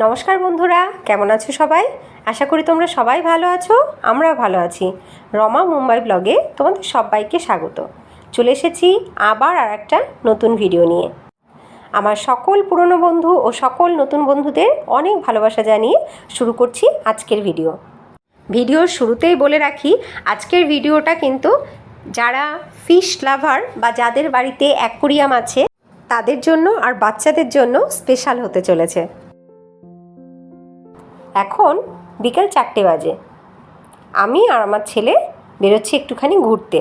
নমস্কার বন্ধুরা, কেমন আছো সবাই? আশা করি তোমরা সবাই ভালো আছো। আমরাও ভালো আছি। রমা মুম্বাই ব্লগে তোমাদের সবাইকে স্বাগত। চলে এসেছি আবার আর একটা নতুন ভিডিও নিয়ে। আমার সকল পুরনো বন্ধু ও সকল নতুন বন্ধুদের অনেক ভালোবাসা জানিয়ে শুরু করছি আজকের ভিডিও। ভিডিওর শুরুতেই বলে রাখি, আজকের ভিডিওটা কিন্তু যারা ফিশ লাভার বা যাদের বাড়িতে অ্যাকোয়ারিয়াম আছে তাদের জন্য আর বাচ্চাদের জন্য স্পেশাল হতে চলেছে। এখন বিকেল 4টে বাজে। আমি আর আমার ছেলে বেরোচ্ছি একটুখানি ঘুরতে।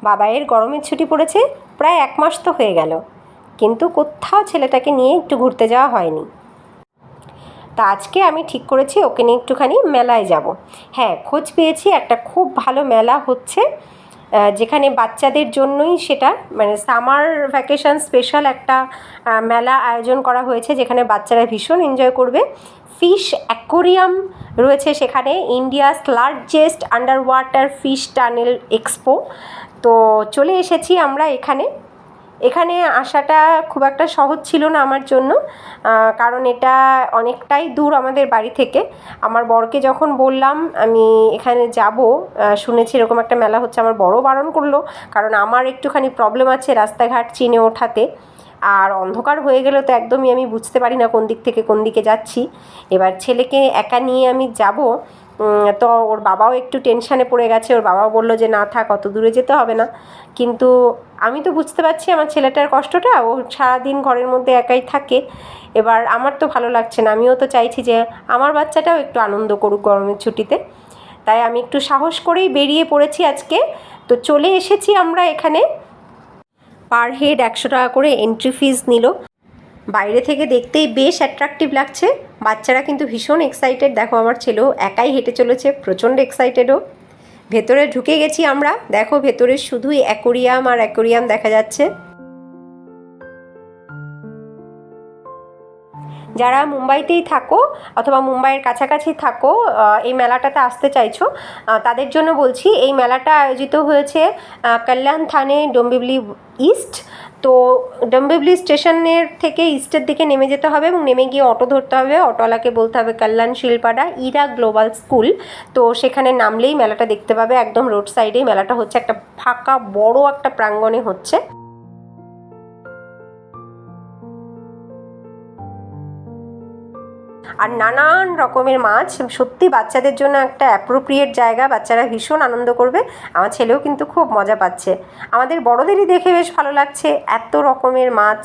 বাবাইয়ের গরমের ছুটি পড়েছে, প্রায় 1 মাস তো হয়ে গেল, কিন্তু কোথাও ছেলেটাকে নিয়ে একটু ঘুরতে যাওয়া হয়নি। তা আজকে আমি ঠিক করেছি ওকে নিয়ে একটুখানি মেলায় যাব। হ্যাঁ, খোঁজ পেয়েছি একটা খুব ভালো মেলা হচ্ছে, যেখানে বাচ্চাদের জন্যই সেটা মানে সামার ভ্যাকেশন স্পেশাল একটা মেলা আয়োজন করা হয়েছে, যেখানে বাচ্চারা ভীষণ এনজয় করবে। ফিশ অ্যাকোয়ারিয়াম রয়েছে সেখানে, India's largest under water fish tunnel expo. তো চলে এসেছি আমরা এখানে আসাটা খুব একটা সহজ ছিল না আমার জন্য, কারণ এটা অনেকটাই দূর আমাদের বাড়ি থেকে। আমার বরকে যখন বললাম আমি এখানে যাব, শুনেছি এরকম একটা মেলা হচ্ছে, আমার বড়ও বারণ করলো, কারণ আমার একটুখানি প্রবলেম আছে রাস্তাঘাট চিনে ওঠাতে। আর অন্ধকার হয়ে গেলে তো একদমই আমি বুঝতে পারি না কোন দিক থেকে কোন দিকে যাচ্ছি। এবার ছেলেকে একা নিয়ে আমি যাব, তো ওর বাবাও একটু টেনশানে পড়ে গেছে। ওর বাবাও বললো যে না থাক, অত দূরে যেতে হবে না। কিন্তু আমি তো বুঝতে পারছি আমার ছেলেটার কষ্টটা, ও সারাদিন ঘরের মধ্যে একাই থাকে। এবার আমার তো ভালো লাগছে না, আমিও তো চাইছি যে আমার বাচ্চাটাও একটু আনন্দ করুক গরমের ছুটিতে। তাই আমি একটু সাহস করেই বেরিয়ে পড়েছি আজকে। তো চলে এসেছি আমরা এখানে। পার হেড 100 টাকা করে এন্ট্রি ফিজ নিল। বাইরে থেকে দেখতেই বেশ অ্যাট্রাকটিভ লাগছে। বাচ্চারা কিন্তু ভীষণ এক্সাইটেড। দেখো আমার ছেলেও একাই হেঁটে চলেছে, প্রচণ্ড এক্সাইটেডও। ভেতরে ঢুকে গেছি আমরা। দেখো ভেতরে শুধুই অ্যাকোয়ারিয়াম আর অ্যাকোয়ারিয়াম দেখা যাচ্ছে। যারা মুম্বাইতেই থাকো অথবা মুম্বাইয়ের কাছাকাছি থাকো, এই মেলাটাতে আসতে চাইছো, তাদের জন্য বলছি এই মেলাটা আয়োজিত হয়েছে কল্যাণ থানে ডোম্বিবলি ইস্ট। তো ডোম্বিবলি স্টেশনের থেকে ইস্টের দিকে নেমে যেতে হবে এবং নেমে গিয়ে অটো ধরতে হবে। অটোওয়ালাকে বলতে হবে কল্যাণ শিলপাড়া ইরা গ্লোবাল স্কুল। তো সেখানে নামলেই মেলাটা দেখতে পাবে। একদম রোড সাইডেই মেলাটা হচ্ছে, একটা ফাঁকা বড় একটা প্রাঙ্গণে হচ্ছে। আর নানান রকমের মাছ, সত্যি বাচ্চাদের জন্য একটা অ্যাপ্রোপ্রিয়েট জায়গা। বাচ্চারা ভীষণ আনন্দ করবে। আমার ছেলেও কিন্তু খুব মজা পাচ্ছে। আমাদের বড়দেরই দেখে বেশ ভালো লাগছে, এত রকমের মাছ।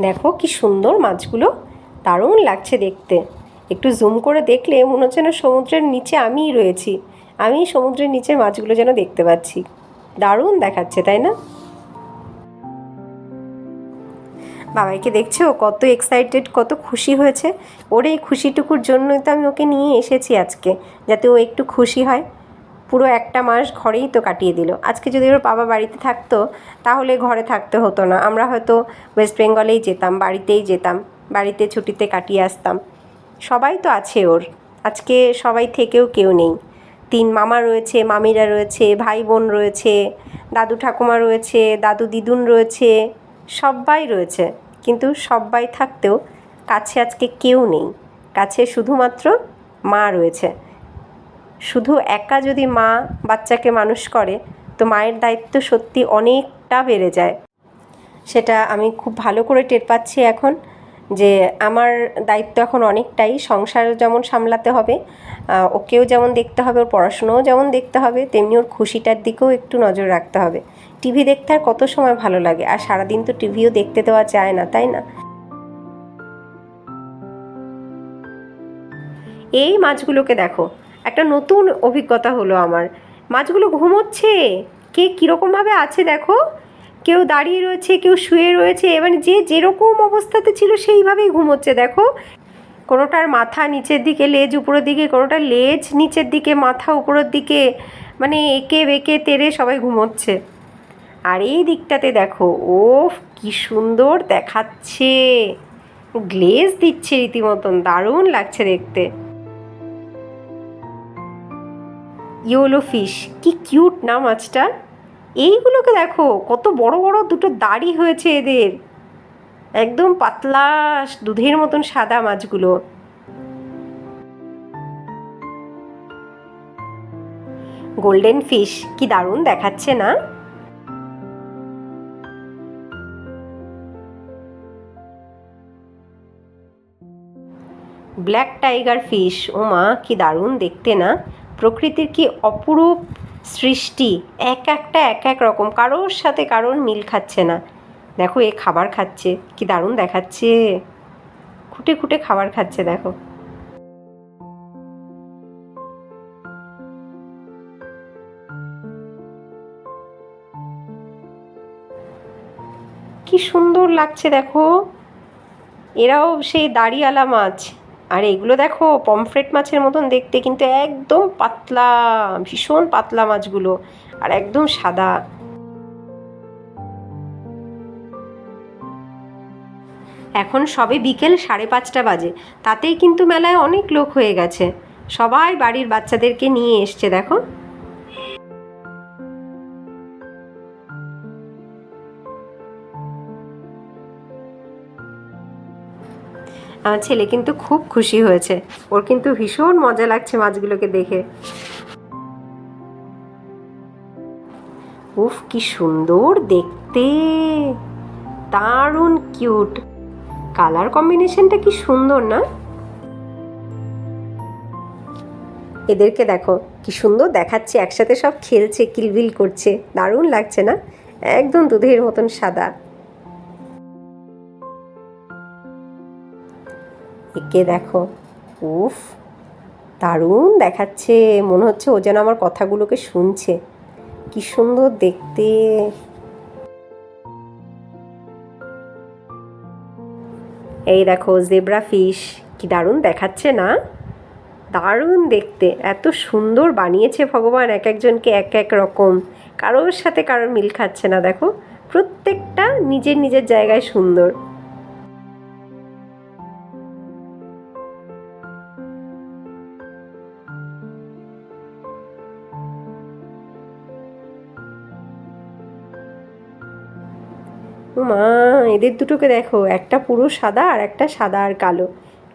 দেখো কি সুন্দর মাছগুলো, দারুণ লাগছে দেখতে। একটু জুম করে দেখলে মনে হচ্ছে না সমুদ্রের নিচে আমিই রয়েছি, আমি সমুদ্রের নিচে মাছগুলো যেন দেখতে পাচ্ছি। দারুণ দেখাচ্ছে, তাই না? বাবাইকে দেখছো কত এক্সাইটেড, কত খুশি হয়েছে। ওর এই খুশিটুকুর জন্যই তো আমি ওকে নিয়ে এসেছি আজকে, যাতে ও একটু খুশি হয়। পুরো 1 মাস ঘরেই তো কাটিয়ে দিল। আজকে যদি ওর বাবা বাড়িতে থাকতো তাহলে ঘরে থাকতে হতো না, আমরা হয়তো ওয়েস্ট বেঙ্গলেই যেতাম, বাড়িতেই যেতাম, বাড়িতে ছুটিতে কাটিয়ে আসতাম। সবাই তো আছে ওর, আজকে সবাই থেকেও কেউ নেই। 3 মামা রয়েছে, মামিরা রয়েছে, ভাই বোন রয়েছে, দাদু ঠাকুমা রয়েছে, দাদু দিদুন রয়েছে, সবাই রয়েছে। কিন্তু সবাই থাকতেও কাছে আজকে কেউ নেই। কাছে শুধুমাত্র মা রয়েছে। শুধু একা যদি মা বাচ্চাকে মানুষ করে, তো মায়ের দায়িত্ব সত্যি অনেকটা বেড়ে যায়। সেটা আমি খুব ভালো করে টের পাচ্ছি এখন, যে আমার দায়িত্ব এখন অনেকটাই। সংসার যেমন সামলাতে হবে, ওকেও যেমন দেখতে হবে, ওর পড়াশুনোও যেমন দেখতে হবে, তেমনি ওর খুশিটার দিকেও একটু নজর রাখতে হবে। টিভি দেখতে আর কত সময় ভালো লাগে, আর সারাদিন তো টিভিও দেখতে দেওয়া যায় না, তাই না? এই মাছগুলোকে দেখো, একটা নতুন অভিজ্ঞতা হলো আমার। মাছগুলো ঘুমোচ্ছে, কে কীরকমভাবে আছে দেখো। কেউ দাঁড়িয়ে রয়েছে, কেউ শুয়ে রয়েছে, এবার যে যেরকম অবস্থাতে ছিল সেইভাবেই ঘুমোচ্ছে দেখো। কোনোটার মাথা নিচের দিকে, লেজ উপরের দিকে, কোনোটার লেজ নিচের দিকে, মাথা উপরের দিকে, মানে এঁকে বেঁকে তেড়ে সবাই ঘুমোচ্ছে। আর এই দিকটাতে দেখো, ও কি সুন্দর দেখাচ্ছে। গ্লেজ দিচ্ছে রীতিমতন, দারুণ লাগছে দেখতে। ইয়োলো ফিশ, কি কিউট না মাছটা। এইগুলোকে দেখো কত বড় বড় দুটো দাড়ি হয়েছে এদের, একদম পাতলা দুধের মতন সাদা মাছগুলো। গোল্ডেন ফিশ, কি দারুণ দেখাচ্ছে না। ব্ল্যাক টাইগার ফিশ, ও মা কি দারুণ দেখতে না। প্রকৃতির কি অপরূপ সৃষ্টি, এক একটা এক এক রকম, কারোর সাথে কারোর মিল খাচ্ছে না। দেখো এ খাবার খাচ্ছে, কি দারুণ দেখাচ্ছে, খুঁটে খুঁটে খাবার খাচ্ছে দেখো। কি সুন্দর লাগছে দেখো। এরাও সেই দাড়িওয়ালা মাছ। আর এগুলো দেখো পমফ্রেট মাছের মতন দেখতে, কিন্তু একদম পাতলা, ভীষণ পাতলা মাছগুলো, আর একদম সাদা। এখন সবে বিকেল 5:30 বাজে, তাতেই কিন্তু মেলায় অনেক লোক হয়ে গেছে। সবাই বাড়ির বাচ্চাদেরকে নিয়ে এসছে দেখো। আমার ছেলে কিন্তু খুব খুশি হয়েছে, ওর কিন্তু ভীষণ মজা লাগছে মাছগুলোকে দেখে। উফ কি সুন্দর দেখতে, দারুণ কিউট, কালার কম্বিনেশনটা কি সুন্দর না। এদেরকে দেখো কি সুন্দর দেখাচ্ছে, একসাথে সব খেলছে, কিলবিল করছে, দারুণ লাগছে না, একদম দুধের মতন সাদা। একে দেখো, উফ দারুণ দেখাচ্ছে, মনে হচ্ছে ও যেন আমার কথাগুলোকে শুনছে, কি সুন্দর দেখতে। এই দেখো জেব্রা ফিশ, কি দারুণ দেখাচ্ছে না, দারুণ দেখতে, এত সুন্দর বানিয়েছে ভগবান, এক একজনকে এক এক রকম, কারোর সাথে কারোর মিল খাচ্ছে না দেখো, প্রত্যেকটা নিজের নিজের জায়গায় সুন্দর। মা এদের দুটোকে দেখো, একটা পুরো সাদা আর একটা সাদা আর কালো,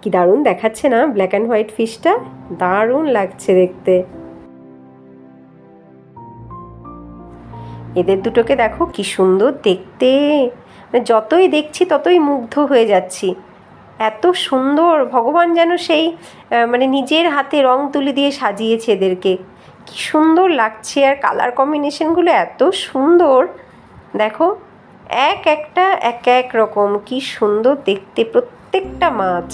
কি দারুণ দেখাচ্ছে না ব্ল্যাক অ্যান্ড হোয়াইট ফিশটা, দারুণ লাগছে দেখতে। এদের দুটোকে দেখো কি সুন্দর দেখতে, যতই দেখছি ততই মুগ্ধ হয়ে যাচ্ছি, এত সুন্দর, ভগবান যেন সেই নিজের হাতে রং তুলি দিয়ে সাজিয়েছে এদেরকে, কি সুন্দর লাগছে, আর কালার কম্বিনেশনগুলো এত সুন্দর দেখো, এক একটা এক এক রকম, কি সুন্দর দেখতে প্রত্যেকটা মাছ।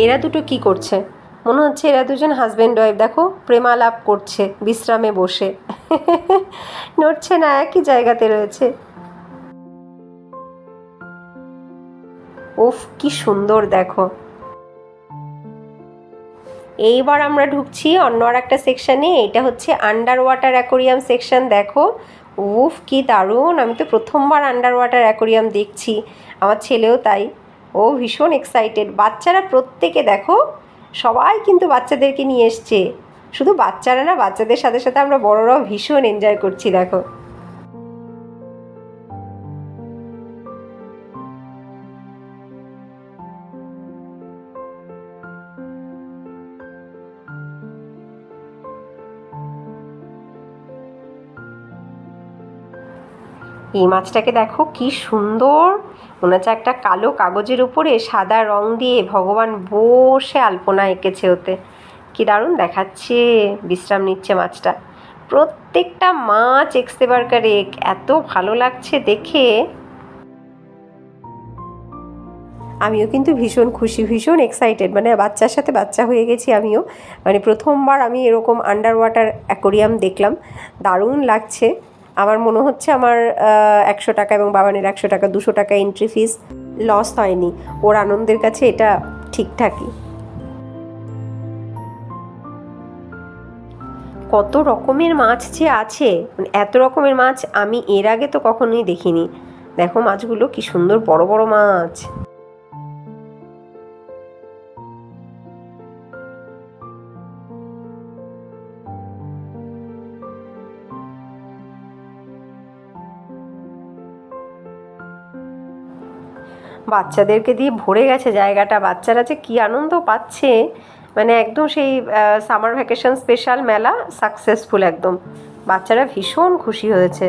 এরা দুটো কি করছে, মনে হচ্ছে এরা দুজন হাজব্যান্ড ওয়াইফ, দেখো প্রেমালাপ করছে বিশ্রামে বসে নড়ছে না, একই জায়গাতে রয়েছে। উফ কি সুন্দর দেখো। এইবার আমরা ঢুকছি অন্য আর একটা সেকশানে, এটা হচ্ছে আন্ডার ওয়াটার অ্যাকোরিয়াম সেকশন। দেখো উফ কি দারুণ, আমি তো প্রথমবার আন্ডার ওয়াটার অ্যাকোরিয়াম দেখছি, আমার ছেলেও তাই, ও ভীষণ এক্সাইটেড। বাচ্চারা প্রত্যেকে দেখো, সবাই কিন্তু বাচ্চাদেরকে নিয়ে এসছে, শুধু বাচ্চারা না, বাচ্চাদের সাথে সাথে আমরা বড়রাও ভীষণ এনজয় করছি দেখো। এই মাছটাকে দেখো কি সুন্দর, মনে হচ্ছে একটা কালো কাগজের উপরে সাদা রং দিয়ে ভগবান বসে আলপনা এঁকেছে ওতে, কি দারুণ দেখাচ্ছে, বিশ্রাম নিচ্ছে মাছটা। প্রত্যেকটা মাছ এক্সেবারকার এক, এত ভালো লাগছে দেখে। আমিও কিন্তু ভীষণ খুশি, ভীষণ এক্সাইটেড, বাচ্চার সাথে বাচ্চা হয়ে গেছি আমিও, প্রথমবার আমি এরকম আন্ডার ওয়াটার অ্যাকোরিয়াম দেখলাম, দারুণ লাগছে। আমার মনে হচ্ছে আমার 100 টাকা এবং বাবানের 100 টাকা, 200 টাকা এন্ট্রি ফিস লস হয়নি, ওর আনন্দের কাছে এটা ঠিকঠাকই। কত রকমের মাছ যে আছে, মানে এত রকমের মাছ আমি এর আগে তো কখনোই দেখিনি। দেখো মাছগুলো কি সুন্দর বড় বড় মাছ। বাচ্চাদেরকে দিয়ে ভরে গেছে জায়গাটা, বাচ্চারা যে কী আনন্দ পাচ্ছে, মানে একদম সেই সামার ভ্যাকেশন স্পেশাল মেলা সাকসেসফুল একদম। বাচ্চারা ভীষণ খুশি হয়েছে।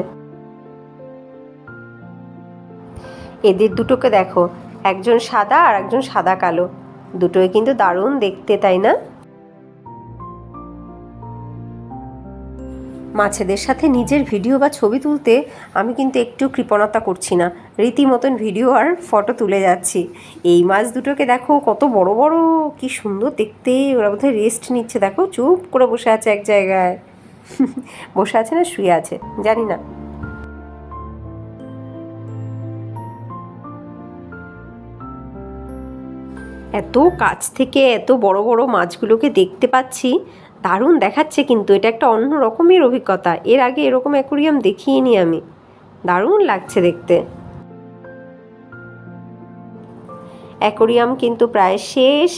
এদের দুটোকে দেখো, একজন সাদা আর একজন সাদা কালো, দুটোই কিন্তু দারুণ দেখতে, তাই না? মাছেদের সাথে নিজের ভিডিও বা ছবি তুলতে আমি কিন্তু একটু কৃপণতা করছি না, রীতিমতন ভিডিও আর ফটো তুলে যাচ্ছি। এই মাছ দুটোকে দেখো কত বড় বড়, কি সুন্দর দেখতে। ওরা বোধহয় রেস্ট নিচ্ছে, দেখো চুপ করে বসে আছে এক জায়গায়। বসে আছে না শুয়ে আছে জানি না। এত কাছ থেকে এত বড় বড় মাছগুলোকে দেখতে পাচ্ছি, দারুণ দেখাচ্ছে। কিন্তু এটা একটা অন্য রকমের অভিজ্ঞতা, এর আগে এরকম অ্যাকোরিয়াম দেখিনি আমি, দারুণ লাগছে দেখতে। অ্যাকোরিয়াম কিন্তু প্রায় শেষ।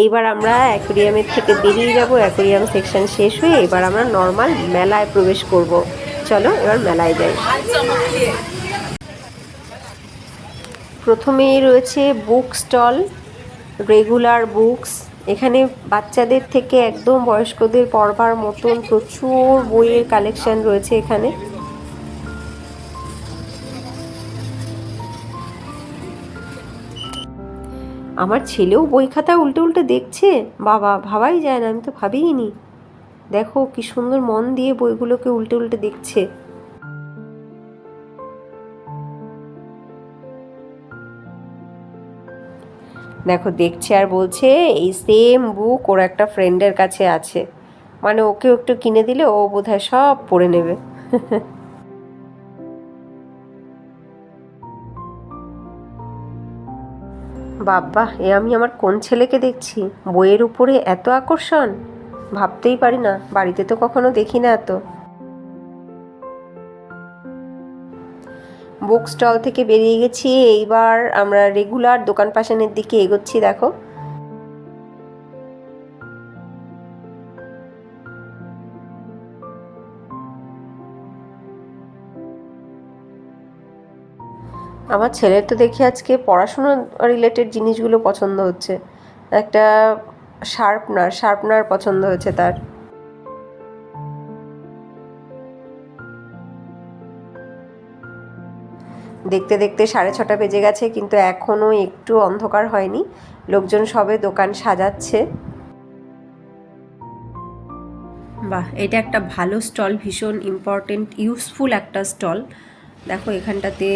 এইবার আমরা অ্যাকোরিয়ামের থেকে বেরিয়ে যাব, অ্যাকোরিয়াম সেকশন শেষ হয়ে এবার আমরা নর্মাল মেলায় প্রবেশ করব। চলো এবার মেলায় যাই। প্রথমেই রয়েছে বুক স্টল, রেগুলার বুকস। এখানে বাচ্চাদের থেকে একদম বয়স্কদের পড়বার মতন প্রচুর বইয়ের কালেকশন রয়েছে এখানে। আমার ছেলেও বই খাতা উল্টে উল্টে দেখছে, বাবা ভাবাই যায় না, আমি তো ভাবিইনি। দেখো কি সুন্দর মন দিয়ে বইগুলোকে উল্টে উল্টে দেখছে। দেখো দেখছে আর বলছে এই সেম বুক ওর একটা ফ্রেন্ডের কাছে আছে, মানে ওকেও একটু কিনে দিলে ও বোধহয় সব পড়ে নেবে। বাবা, এ আমি আমার কোন ছেলেকে দেখছি, বইয়ের উপরে এত আকর্ষণ, ভাবতেই পারি না, বাড়িতে তো কখনো দেখি না এত। বুক স্টল থেকে বেরিয়ে গেছি, এইবার আমরা রেগুলার দোকান পাশানের দিকে এগোচ্ছি। দেখো আমার ছেলের তো দেখি আজকে পড়াশুনো রিলেটেড জিনিসগুলো পছন্দ হচ্ছে। একটা শার্পনার পছন্দ হয়েছে তার। দেখতে দেখতে 6:30 বেজে গেছে, কিন্তু এখনও একটু অন্ধকার হয়নি, লোকজন সবে দোকান সাজাচ্ছে। বাহ, এটা একটা ভালো স্টল, ভীষণ ইম্পর্টেন্ট ইউজফুল একটা স্টল। দেখো এখানটাতে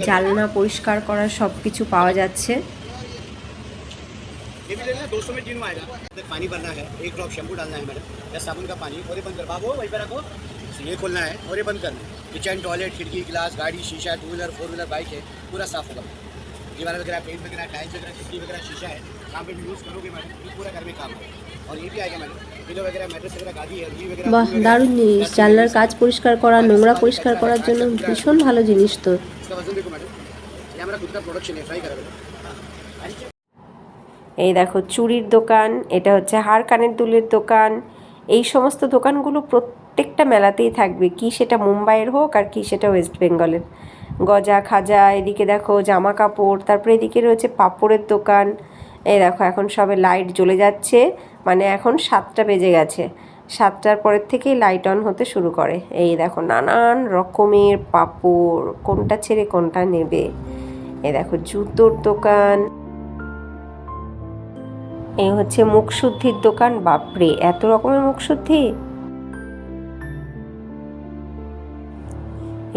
জানলা পরিষ্কার করার সব কিছু পাওয়া যাচ্ছে। ये भी लेना 200 में तीनों आएगा। पानी भरना है, 1 ड्रॉप शैम्पू डालना है मैडम, या साबुन का पानी, और ये बंद कर बाबू वहीं पे रखो। ये खोलना है और ये बंद करना है। किचन, टॉयलेट, खिड़की, गिलास, गाड़ी, शीशा, 2 व्हीलर 4 व्हीलर बाइक है, पूरा साफ होगा। दीवार वगैरह, पेंट वगैरह, टाइल्स वगैरह, खिड़की वगैरह, शीशा है, काम पे यूज़ करोगे मैडम, ये पूरा घर में काम है। और ये भी आएगा मैडम, पिलो वगैरह, मैट्रेस वगैरह, गादी है, ये वगैरह। বাহ, দারুণ জিনিস। জানলার কাজ পরিষ্কার করা, নোংরা পরিষ্কার করার জন্য ভীষণ ভালো জিনিস তো। इसका वजन देखो मैडम, ये हमारा खुद का प्रोडक्शन है, ट्राई करो। এই দেখো চুড়ির দোকান, এটা হচ্ছে হার কানের দুলের দোকান। এই সমস্ত দোকানগুলো প্রত্যেকটা মেলাতেই থাকবে, কি সেটা মুম্বাইয়ের হোক আর কি সেটা ওয়েস্ট বেঙ্গলের। গজা খাজা, এদিকে দেখো জামা কাপড়, তারপরে এদিকে রয়েছে পাপড়ের দোকান। এই দেখো এখন সবে লাইট জ্বলে যাচ্ছে, মানে এখন 7টা বেজে গেছে, 7টার পরের থেকেই লাইট অন হতে শুরু করে। এই দেখো নানান রকমের পাপড়, কোনটা ছেড়ে কোনটা নেবে। এই দেখো জুতোর দোকান। এই হচ্ছে মুখশুদ্ধির দোকান। বাপরে, এত রকমের মুখশুদ্ধি।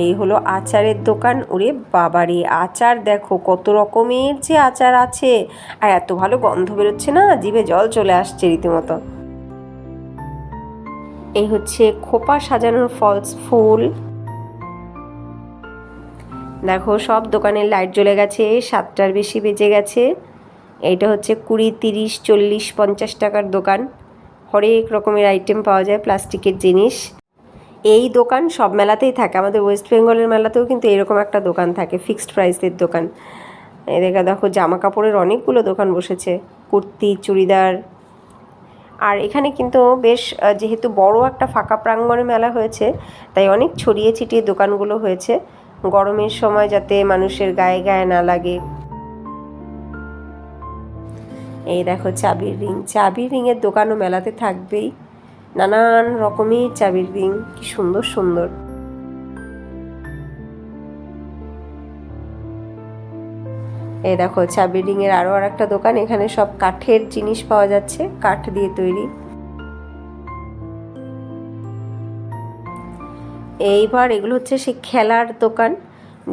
এই হলো আচারের দোকান। ওরে বাবারে, আচার দেখো কত রকমের যে আচার আছে, আর এত ভালো গন্ধ বেরোচ্ছে না, জিভে জল চলে আসছে রীতিমতো। এই হচ্ছে খোপা সাজানোর ফলস ফুল। দেখো সব দোকানের লাইট জ্বলে গেছে, 7টার বেশি বেজে গেছে। এইটা হচ্ছে 20, 30, 40, 50 টাকার দোকান। হরেক রকমের আইটেম পাওয়া যায়, প্লাস্টিকের জিনিস। এই দোকান সব মেলাতেই থাকে, আমাদের ওয়েস্ট বেঙ্গলের মেলাতেও কিন্তু এরকম একটা দোকান থাকে, ফিক্সড প্রাইসের দোকান। এদিকে দেখো জামা কাপড়ের অনেকগুলো দোকান বসেছে, কুর্তি, চুড়িদার। আর এখানে কিন্তু বেশ যেহেতু বড় একটা ফাঁকা প্রাঙ্গণে মেলা হয়েছে, তাই অনেক ছড়িয়ে ছিটিয়ে দোকানগুলো হয়েছে, গরমের সময় যাতে মানুষের গায়ে গায়ে না লাগে। এই দেখো চাবির রিং, চাবির রিংয়ের দোকানও মেলাতে থাকবেই, নানান রকমের চাবির রিং, কি সুন্দর সুন্দর। এই দেখো চাবির রিংয়ের আরও আর একটা দোকান, এখানে সব কাঠের জিনিস পাওয়া যাচ্ছে, কাঠ দিয়ে তৈরি। এইবার এগুলো হচ্ছে সেই খেলার দোকান,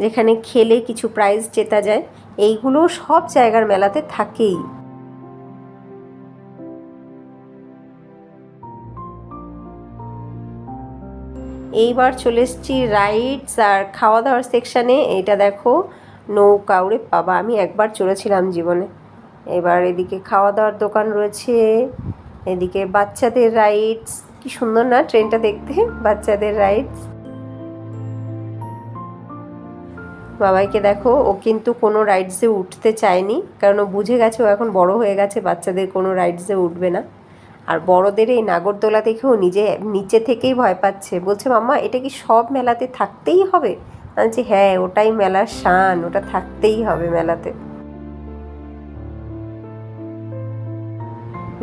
যেখানে খেলে কিছু প্রাইজ জেতা যায়। এইগুলো সব জায়গার মেলাতে থাকেই। এইবার চলে এসেছি রাইডস আর খাওয়া দাওয়ার সেকশানে। এইটা দেখো নৌকা, ওরে বাবা, আমি একবার চড়েছিলাম জীবনে। এবার এদিকে খাওয়া দাওয়ার দোকান রয়েছে, এদিকে বাচ্চাদের রাইডস, কি সুন্দর না ট্রেনটা দেখতে, বাচ্চাদের রাইডস। বাবাইকে দেখো, ও কিন্তু কোনো রাইডসে উঠতে চায়নি, কারণ ও বুঝে গেছে ও এখন বড় হয়ে গেছে, বাচ্চাদের কোনো রাইডসে উঠবে না। আর বড়দের এই নাগরদোলা দেখেও নিজে নিচে থেকেই ভয় পাচ্ছে, বলছে মাম্মা এটা কি সব মেলাতে থাকতেই হবে? বলছি হ্যাঁ, ওটাই মেলার শান, ওটা থাকতেই হবে মেলাতে।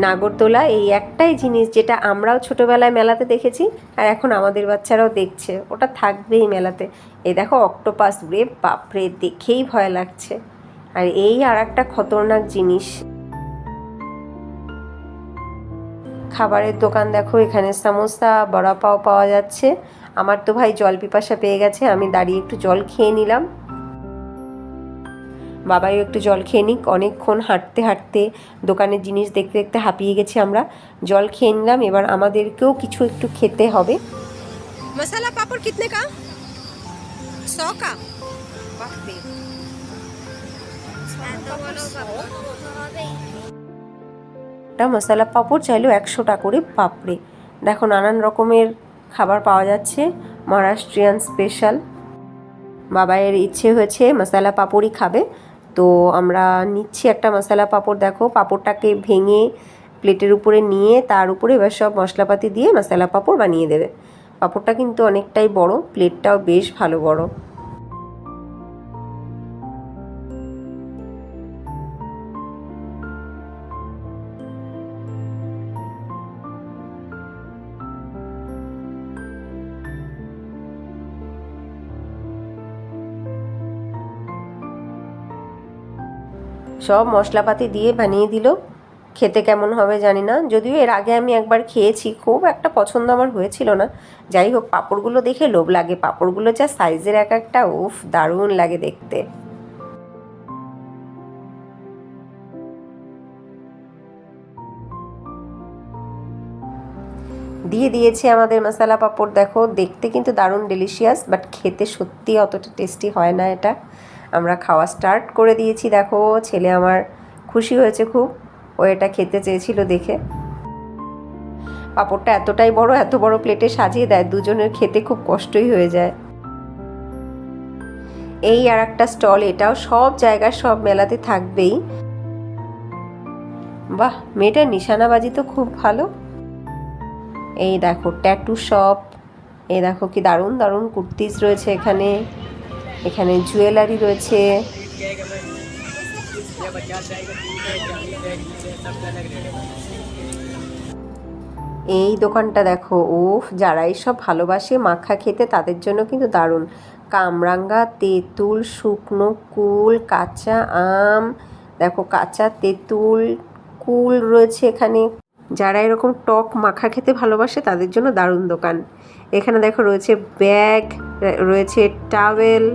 নাগরদোলা এই একটাই জিনিস যেটা আমরাও ছোটোবেলায় মেলাতে দেখেছি, আর এখন আমাদের বাচ্চারাও দেখছে, ওটা থাকবেই মেলাতে। এই দেখো অক্টোপাস, রে বাপরে, দেখেই ভয় লাগছে। আর এই আর একটা খতরনাক জিনিস, খাবারের দোকান দেখো, এখানে সামোসা, বড়া পাও পাওয়া যাচ্ছে। আমার তো ভাই জল পিপাসা পেয়ে গেছে, আমি দাঁড়িয়ে একটু জল খেয়ে নিলাম। বাবাইও একটু জল খেয়ে নিক, অনেকক্ষণ হাঁটতে হাঁটতে দোকানের জিনিস দেখতে দেখতে হাঁপিয়ে গেছি আমরা। জল খেয়ে নিলাম, এবার আমাদেরকেও কিছু একটু খেতে হবে। মশলা পাপড় কিতনে কা? 100 কা? একটা মশলা পাপড় চাইলেও 100 টাকা করে পাপড়ে। দেখো নানান রকমের খাবার পাওয়া যাচ্ছে, মহারাষ্ট্রিয়ান স্পেশাল। বাবাইয়ের ইচ্ছে হয়েছে মশলা পাপড়ই খাবে, তো আমরা নিচ্ছি একটা মশলা পাপড়। দেখো পাপড়টাকে ভেঙে প্লেটের উপরে নিয়ে তার উপরে এবার সব মশলাপাতি দিয়ে মশলা পাপড় বানিয়ে দেবে। পাপড়টা কিন্তু অনেকটাই বড়, প্লেটটাও বেশ ভালো বড়। সব মশলাপাতি দিয়ে বানিয়ে দিল, খেতে কেমন হবে জানি না, যদিও এর আগে আমি একবার খেয়েছি, খুব একটা পছন্দ আমার হয়েছিল না। যাই হোক, পাঁপড়গুলো দেখে লোভ লাগে, পাঁপড়গুলো যা সাইজের এক একটা, উফ দারুণ লাগে দেখতে। দিয়ে দিয়েছে আমাদের মশলা পাঁপড়, দেখো দেখতে কিন্তু দারুণ ডেলিশিয়াস, বাট খেতে সত্যি অতটা টেস্টি হয় না এটা। আমরা খাওয়া স্টার্ট করে দিয়েছি, দেখো ছেলে আমার খুশি হয়েছে খুব, ও এটা খেতে চেয়েছিল দেখে। পাঁপড়টা এতটাই বড়, এত বড় প্লেটে সাজিয়ে দেয়, দুজনের খেতে খুব কষ্টই হয়ে যায়। এই আর একটা স্টল, এটাও সব জায়গায় সব মেলাতে থাকবেই। বাহ, মেয়েটার নিশানাবাজি তো খুব ভালো। এই দেখো ট্যাটু শপ, এই দেখো কি দারুণ দারুণ কুর্তিস রয়েছে এখানে, এখানে জুয়েলারি রয়েছে। এই দোকানটা দেখো, উফ, যারা এইসব ভালোবাসে মাখা খেতে তাদের জন্য কিন্তু দারুণ। কামরাঙ্গা, তেঁতুল, শুকনো কুল, কাঁচা আম, দেখো কাঁচা তেঁতুল, কুল রয়েছে এখানে। যারা এরকম টক মাখা খেতে ভালোবাসে তাদের জন্য দারুণ দোকান। এখানে দেখো রয়েছে ব্যাগ, রয়েছে টাওয়েল।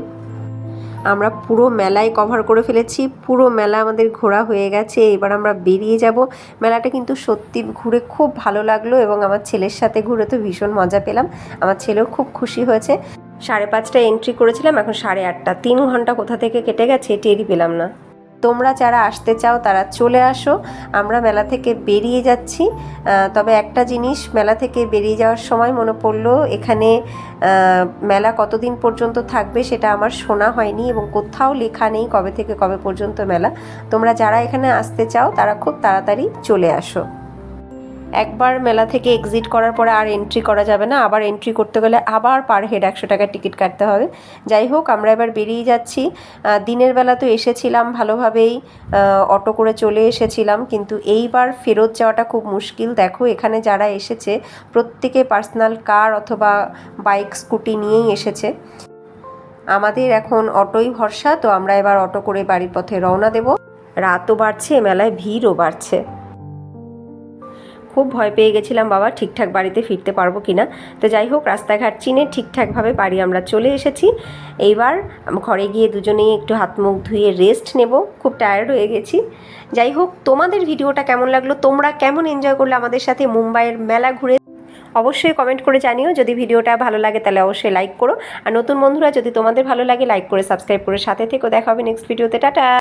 আমরা পুরো মেলায় কভার করে ফেলেছি, পুরো মেলা আমাদের ঘোরা হয়ে গেছে, এবার আমরা বেরিয়ে যাব। মেলাটা কিন্তু সত্যি ঘুরে খুব ভালো লাগলো, এবং আমার ছেলের সাথে ঘুরে তো ভীষণ মজা পেলাম, আমার ছেলেও খুব খুশি হয়েছে। 5:30টায় এন্ট্রি করেছিলাম, এখন 8:30, 3 ঘন্টা কোথা থেকে কেটে গেছে টেরই পেলাম না। তোমরা যারা আসতে চাও তারা চলে আসো। আমরা মেলা থেকে বেরিয়ে যাচ্ছি। তবে একটা জিনিস, মেলা থেকে বেরিয়ে যাওয়ার সময় মনে পড়লো, এখানে মেলা কতদিন পর্যন্ত থাকবে সেটা আমার শোনা হয়নি এবং কোথাও লেখা নেই কবে থেকে কবে পর্যন্ত মেলা। তোমরা যারা এখানে আসতে চাও তারা খুব তাড়াতাড়ি চলে আসো। একবার মেলা থেকে এক্সিট করার পরে আর এন্ট্রি করা যাবে না, আবার এন্ট্রি করতে গেলে আবার পার হেড 100 টাকার টিকিট কাটতে হবে। যাই হোক, আমরা এবার বেরিয়ে যাচ্ছি। দিনের বেলা তো এসেছিলাম ভালোভাবেই, অটো করে চলে এসেছিলাম, কিন্তু এইবার ফেরত যাওয়াটা খুব মুশকিল। দেখো এখানে যারা এসেছে প্রত্যেকে পার্সোনাল কার অথবা বাইক স্কুটি নিয়েই এসেছে। আমাদের এখন অটোই ভরসা, তো আমরা এবার অটো করে বাড়ির পথে রওনা দেব। রাতও বাড়ছে, মেলায় ভিড়ও বাড়ছে। খুব ভয় পেয়ে গেছিলাম বাবা ঠিকঠাক বাড়িতে ফিরতে পারবো কিনা। তো যাই হোক, রাস্তাঘাট চিনে ঠিকঠাকভাবে বাড়ি আমরা চলে এসেছি। এইবার ঘরে গিয়ে দুজনেই একটু হাত মুখ ধুয়ে রেস্ট নেব, খুব টায়ার্ড হয়ে গেছি। যাই হোক, তোমাদের ভিডিওটা কেমন লাগলো, তোমরা কেমন এনজয় করলে আমাদের সাথে মুম্বাইয়ের মেলা ঘুরে, অবশ্যই কমেন্ট করে জানিও। যদি ভিডিওটা ভালো লাগে তাহলে অবশ্যই লাইক করো, আর নতুন বন্ধুরা যদি তোমাদের ভালো লাগে লাইক করে সাবস্ক্রাইব করে সাথে থেকো। দেখা হবে নেক্সট ভিডিওতে। টাটা।